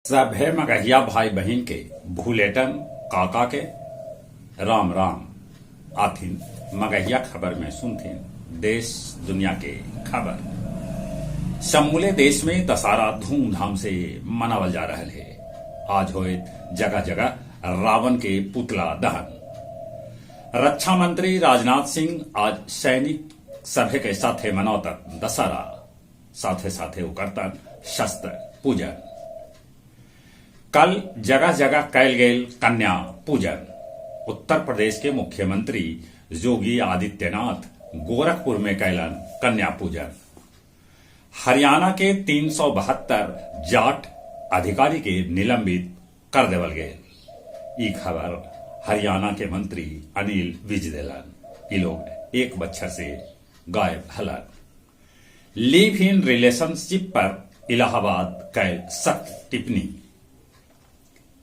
सभे मगहिया भाई बहन के भूलेटन काका के राम राम आथिन मगहिया खबर में सुनथिन देश दुनिया के खबर। समूले देश में दशहरा धूमधाम से मनावल जा रहा है। आज होए जगह जगह रावण के पुतला दहन। रक्षा मंत्री राजनाथ सिंह आज सैनिक सभे के साथे मनौतन दशहरा, साथे साथे उकरतन शस्त्र पूजन। कल जगह जगह कैल गेल कन्या पूजन। उत्तर प्रदेश के मुख्यमंत्री योगी आदित्यनाथ गोरखपुर में कैलन कन्या पूजन। हरियाणा के 372 जाट अधिकारी के निलंबित कर देवल गेल। ई खबर हरियाणा के मंत्री अनिल विज देलन। ई लोग एक बच्चर से गायब हलन। लिव इन रिलेशनशिप पर इलाहाबाद कैल सख्त टिप्पणी।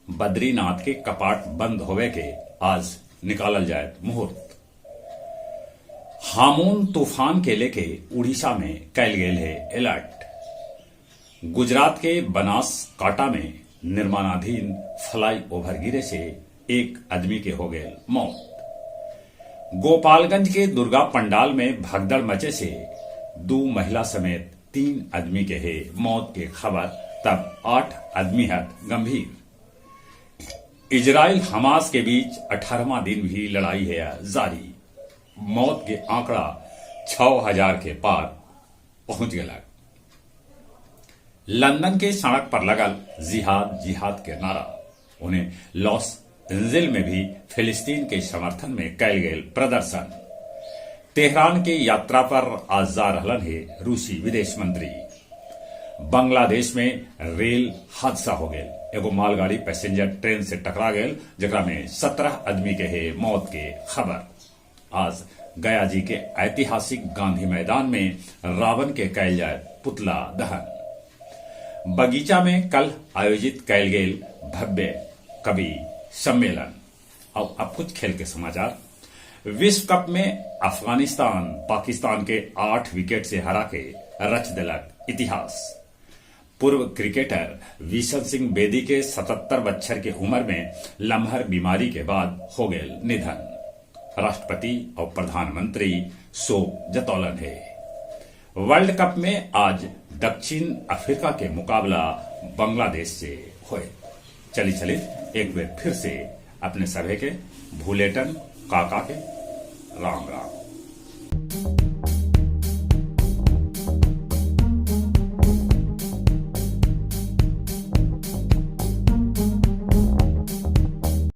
बद्रीनाथ के कपाट बंद होवे के आज निकालल जाए मुहूर्त। हामून तूफान के लेके उड़ीसा में कैल गेल है अलर्ट। गुजरात के बनासकांठा में निर्माणाधीन फ्लाई ओवर गिरे से एक आदमी के हो गए मौत। गोपालगंज के दुर्गा पंडाल में भगदड़ मचे से 2 महिला समेत 3 आदमी के है मौत के खबर, तब 8 आदमी है गंभीर। इजराइल हमास के बीच 18वां दिन भी लड़ाई है जारी। मौत के आंकड़ा 6000 के पार पहुंच गया। लंदन के सड़क पर लगल जिहाद जिहाद के नारा। उन्हें लॉस एंजिल में भी फिलिस्तीन के समर्थन में कैल गेल प्रदर्शन। तेहरान के यात्रा पर आज जा रहलन है रूसी विदेश मंत्री। बांग्लादेश में रेल हादसा हो गया। एगो मालगाड़ी पैसेंजर ट्रेन से टकरा गए, जकरा में 17 आदमी के है मौत के खबर। आज गया जी के ऐतिहासिक गांधी मैदान में रावण के कैल जाए पुतला दहन। बगीचा में कल आयोजित कैल गेल भव्य कवि सम्मेलन। अब कुछ खेल के समाचार। विश्व कप में अफगानिस्तान पाकिस्तान के 8 विकेट से हरा के रच दिलक इतिहास। पूर्व क्रिकेटर विशन सिंह बेदी के 77 बच्चर के उम्र में लम्हर बीमारी के बाद हो गए निधन। राष्ट्रपति और प्रधानमंत्री शोक जतौलन है। वर्ल्ड कप में आज दक्षिण अफ्रीका के मुकाबला बांग्लादेश से हुए। चली एक बार फिर से अपने सभी के भूलेटन काका के राम राम।